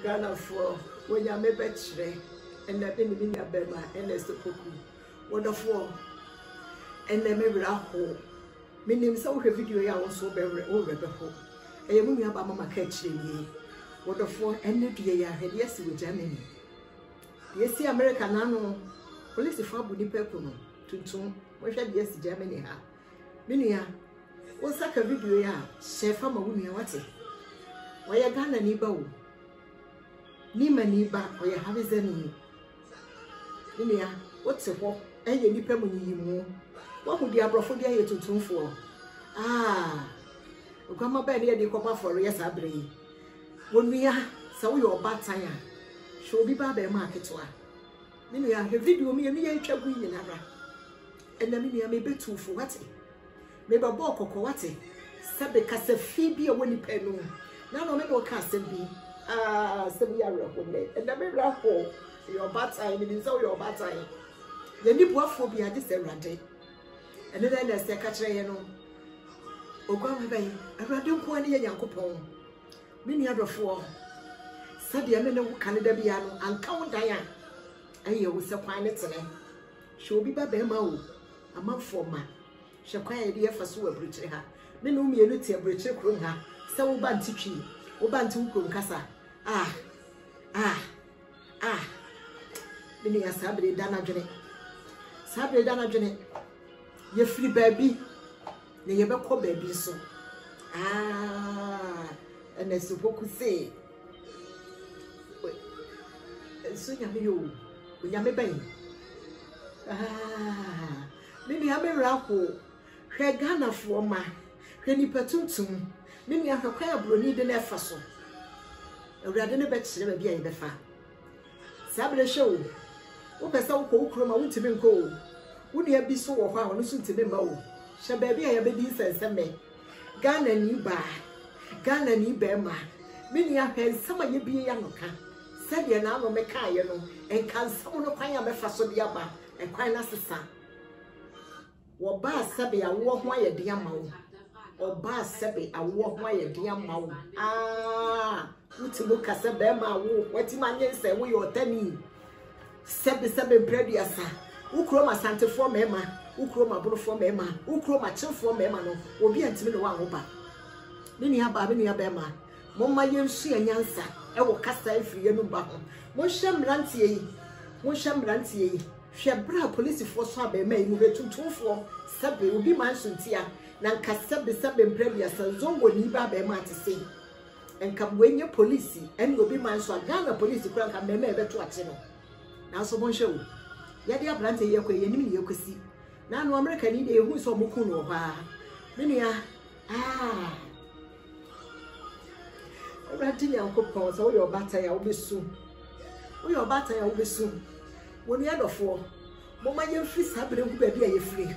Ghana for when you may betray and the enemy of Bema and the Sopoku. Wonderful. And the maybe a hole. Meaning so video I was so very over the hole. A young Mama catching ye. Wonderful and the dear had yes with Germany. Yes, the American Nano. Police for Budi Pepuno. Tuntum. What had yes Germany ha. Minia. What's like a video ya? Chef from a woman what it? Why a Ghana nibo? Nima niba or you have his enemy. Minia. What's a walk? And you nip mu. What would the abrofodia here to tune for? Ah, Grandma Benny, the copper for yes, I bring. When we are so your bad tire, she'll be bad market to her. Many are video me and me a trouble in Abra. And the mini may be too for what? Maybe a balk or what? Sabe Cassa Phoebe or Winnie Penno. Now no man cast be. Ah, some year and the mirror hole. Your bad time, it is all your bad time. The new phobia just a rante. And then there's the catcher, you know. Ogama Bay, I don't want any young coupon. Many other four. Sadia Meno Canada Biano and Count Diane. And you will supply it today. She'll be by Bemo, a month for man. She'll quite idea for Sue Bridge her. Menu me a little bridge room her. So Bantichi, Obantu Casa. Ah. Many a Sabre Dana Jenny. Sabre Dana Jenny. You free baby. You never call baby so. Ah, and as you say, so you may ah, maybe I'm a raffle. Her Ghana for ma, Renny Patutum, maybe I have quite a brony than a fossil. A radin a bet never be in the far. Sabre show. What a so cold chroma went to be cold. Would you be so or how listen to the mow? Shall baby I have a decent Sunday? Ghana ni ba, Ghana ni bema. Many are heard some of you be a young can. Said you now, Mekayano, and can someone of Paya Mefaso Diaba, and quite as the son. Or Bar Sabi, I walk my dear mow. Or Bar Sabi, I walk my dear mow. Ah, who to look at a bema, what my name say, we or Tenny. Sabi bread, yes, sir. Ukroma Santa for Mema, Ukroma Bruno for Mema, Ukroma Chill for Memano, will be until the one over. Minia Babinia Bema, Moma Yen she and Yansa, I will cast a free and button. Mosham Rantier, Shabra police for Sabe may move to 2-4, Sabe will be mentioned here, Nanka Sabe previous, and Zongo Niba Bema to say. And come when your police, and will be mentioned, Ghana police to crank and meme to a channel. Now, so one show. Yadi a planted your way, and you could see. Now, no American India who saw Mukuno. Minia, ah, Ratty Uncle Pons, all your batter, I will be soon. All your batter, I will be soon. When you had a four, Mama, your fists have been baby, free.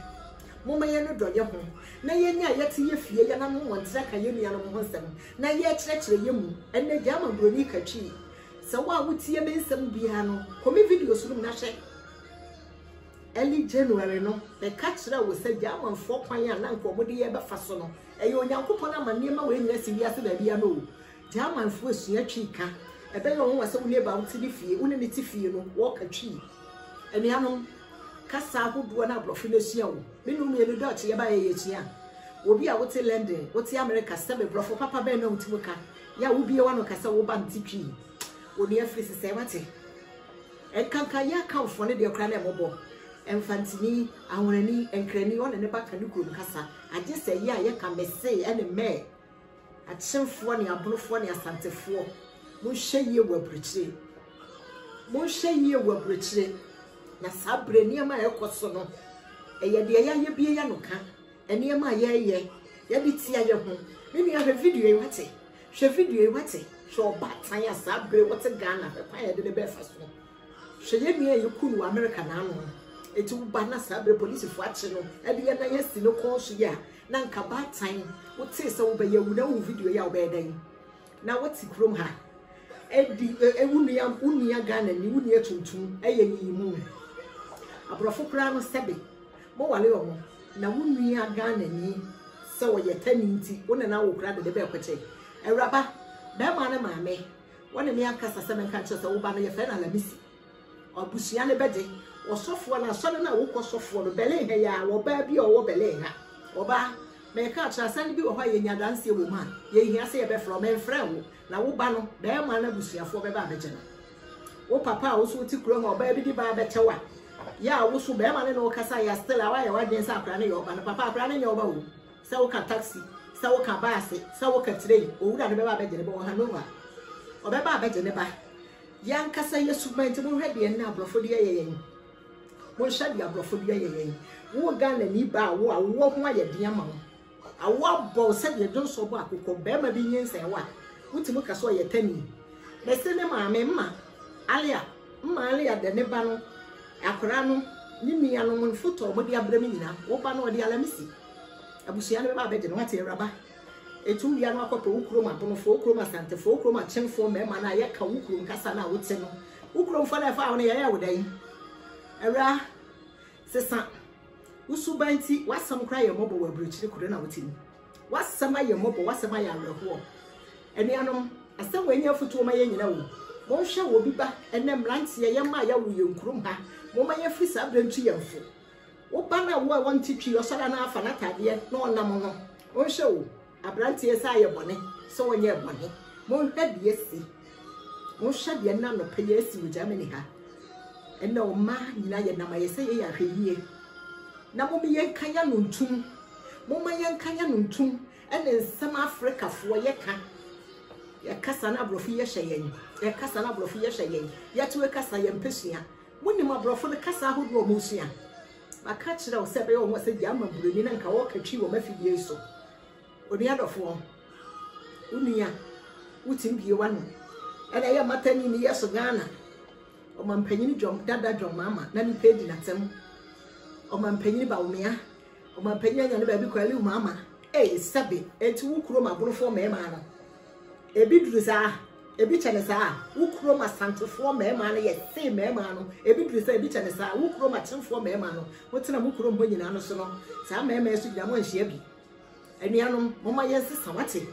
Mama, you're not your home. Now, you're yet to your fear, and I'm one second union of husband. Now, yet, actually, you and the German Bronica cheese. So, why would see a man some piano? Come videos from Nashe. Early January, no, the catcher was a German 4 point and uncle would be ever fasono. A young Yapona Manima when you see yesterday, no. German first year chica. A better one was only about to the fee, only the fee, walk a tree. And Yano Cassa would one up of Philisio. Minumi the Dutch by a year. Will be out to London. What's the America 7 bro for Papa Beno Timuka? Ya will be one of Cassa Banti. Would you have to say what? And Kankaya come for the Ukraine mobile. And Fantini, Awanani, and Cranny on the back of the Casa. I just say, yeah, you can say, and a may. At some funny, a blue funny, a Santa 4. Moshe ye were pretty. Moshe ye were pretty. Nasabre near my ecosono. A yadia ye be a yanuka. And near my ye, yabitia your home. Maybe I have a video, what it? She video, what it? Show bad tire, sabre, what's a gun, a fire in the breakfast. She gave me a cool American animal. It will banner sabre police watching, and the other yes, no course, yeah. Nanka bad time. What says so by your video, your bed. Now what's the room her? Eddie, a unia gun and you near to a moon. A brofo crown stabby. More alone. Now unia gun and ye. So you're 10 one and I will grab the bear. A rubber, that man, mammy. One me ankasa se men kan che se wo ba no ye fe na Lamisi obusua ne bede osofo na asole na wo kosofo no bele he ya wo ba bi o wo bele ha oba me ka tra san bi wo ha ye nya danse wo ma ye hia se ye be from en frɛ wo na wo ba no be ma na busuafo be ba beje no wo papa wo so ti kuro ma oba bi di ba bechewa ya wo so be ma ne no kasa ya still awa ya wadwen sa akra ne yo ba no papa akra ne yo ba wo se wo ka taxi se wo ka bus se wo ka train o wura ne be ba beje ne bo ha no wa oba ba beje ne ba yan kasa yesu mente mo hwede en na abrofo de yeyen mo hwa de abrofo de yeyen wo ga na ni ba wo awo ho aye de ama wo awo bo se de don so bo akoko be ma bi nyense wa wutimu kaso ye tani be se ne ma me ma alia mma alia de ne ba no akora no ni nua no mo foto mo de abra mi nyina wo ba no de Alamisi abusia ne ba be de no ate raba etum bia no akoto ukroma bonofo ukroma santefo ukroma chemfo mema na ye ka ukrom kasa na wote no ukrom fo na fa wo ne ye wodan era sesa usubanti wasam kra ye mobo wa bruchiri kure na wote ni wasama ye mobo wasama ya reho enianom asem wanya futu ma ye nyina wo mo hwe wo bi ba enem rante ye ma ya wo ye nkrom ha mo ma ye frisa abrantu ye mfo wo ba na wo wanti twi osara na afa na tade na onam no wo hwe wo abrantie sa ye bone so onye bone mo hwede yesi mo hwede na no pe yesi wo Germany ha ena o ma nyina ye na ma yesi ye ya hweye na mo me ye kanya no ntum mo ma ye kanya no ntum ena nsam Africa fo ye ka ye kasa na abrofo ye hyeyen ye kasa na abrofo ye hyeyen ye tuwe kasa ye mpesua muni ma abrofo ne kasa hodo mo sua aka kire o sebe o mo se dia ma buroni na nka wo ka twi wo mafidie so oni adofo unia utimbie wanu ena ye matani ni yeso Ghana o mampanyini jom dada jom mama na ni pedi na tem o mampanyini ba umia o mampanyini anya ne ba bi kwali mama sebe enti wukuro ma bonofo mema na ebi durusa ebi chene sa wukuro ma santefo mema na ye se mema no ebi durusa ebi chene sa wukuro ma chemfo mema no wotena wukuro mbo nyina no so no sa mema yesu gida mo nhia bi enianom mama yense sawate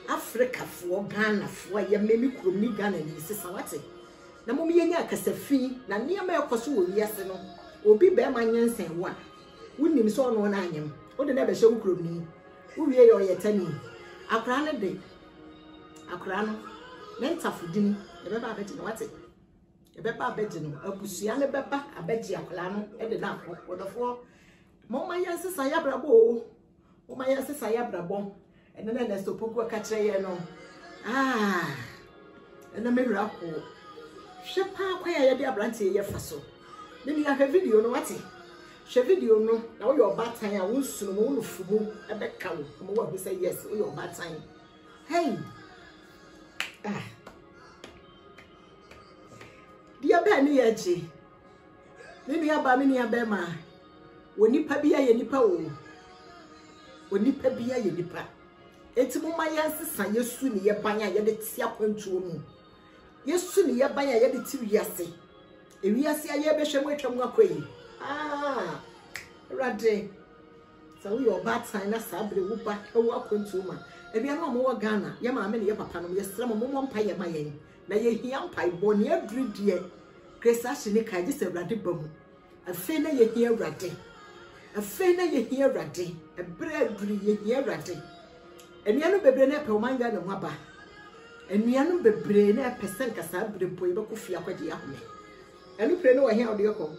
Africa fo Ghana fo ye memi kurom ni Ghana ni se sawate na mom ye nya kasafi na niam ekoso wo wiase no obi be ma nyensen wo a wonim so no na anyem wo de na be hye wo kurom ni wo wie ye oyetani akra ne de akra no mentafudin e be ba beji no wate e be ba beji no abusua ne be ba abeji akra no e de na akọ wodofo mama yense sayabrabo o ma yase sayabrabo ene na nesto poku ka kire ye no ene mewura ko hwe pa kwa ya de abrante ye faso ne mi ahwe video no wate hwe video no na wo yo batan a wo sunu mo no fubu e be ka wo mo wa say yes wo yo batan hey dia ba ni ye ji ne mi aba mi ni aba ma woni pa bi ye nipa wo onipa bia ye nipa enti mo ma yansesa yesu ne ye banya ye de tia kwantuo mu yesu ne ye banya ye de ti wiase ewiase aye be hwem atwam akoyi rade sa wo yo batan na sabre wo ba e wo akwantuo ma ebia no mo wo Ghana ye ma me ne ye papa no ye sra mo mpa ye ma yen na ye hia mpa boni adridie kresase ne kaje se rade bamu afi na ye hia rade afena ye hia rade ebredri ye hia rade enuanu bebre na pe omanga na mwaba enuanu bebre na pesen kasa brempo ye bekofia kwade ahome enu pre na wo hia ode yoko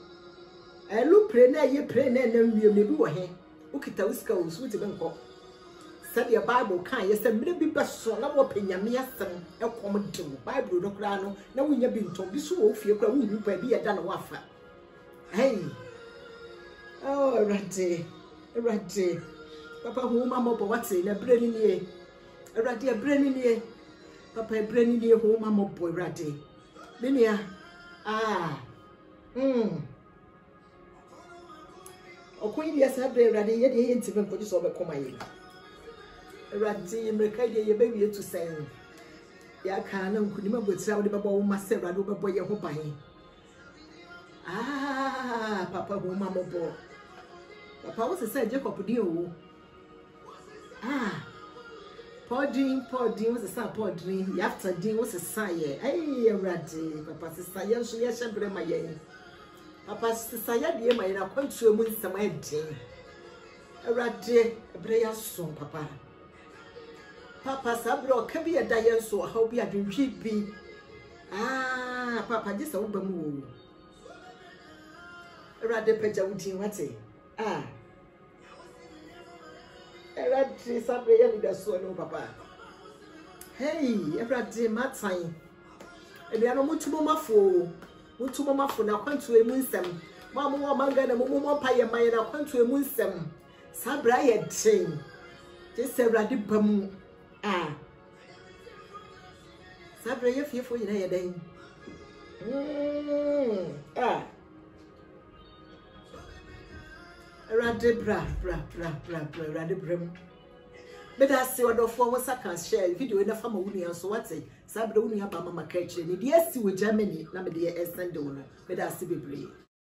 elu pre na ye pre na na wiem ne bi wo he ukita uska usu ti benko said the Bible kan ye se mre bi beso na wo penyame asem ekom dem Bible do kra no na wonya bi ntom bi so wo fie kra wo hu pa bi ye da na wafa hey oh rade papa hu mama bo wate na breni nie rade breni nie papa breni nie hu mama bo rade menia okun dia sa bre rade ye de yenti ben koji so be koma ye rade amerika de ye be wie to sen ya ka na nkuni mabotira wo de babo wo mase rade wo bebo ye ho ban papa hu mama bo papa was say Jacob di o Podding, was a son, podding, after din was a sire. Ay, Raddy, Papa, sister, yes, yes, and bring my yen. Papa, sister, dear, my acquaint to a moon some day. A Raddy, a prayer song, Papa. Papa, Sabro, can be a dian, so I hope you have been be. Ah, Papa, this over moon. A Raddy, Peja, what ah. Raddy, Sabri, and the son, Papa. Hey, Raddy, my time. And there are no much for now, come to a moonsem. Mamma, Manga, and Momo Pie, and my come to a moonsem. Sabra, I chain. Just a Raddy Bamu. Ah, Sabra, you fear for your day. Ah. Raddy bra, Raddy brim. But I see what the former seconds share video in the family union, so what's it? Sabra, only about Mamma Catch, and yes, you with Germany, Namely, and Sandona, but I see be brave.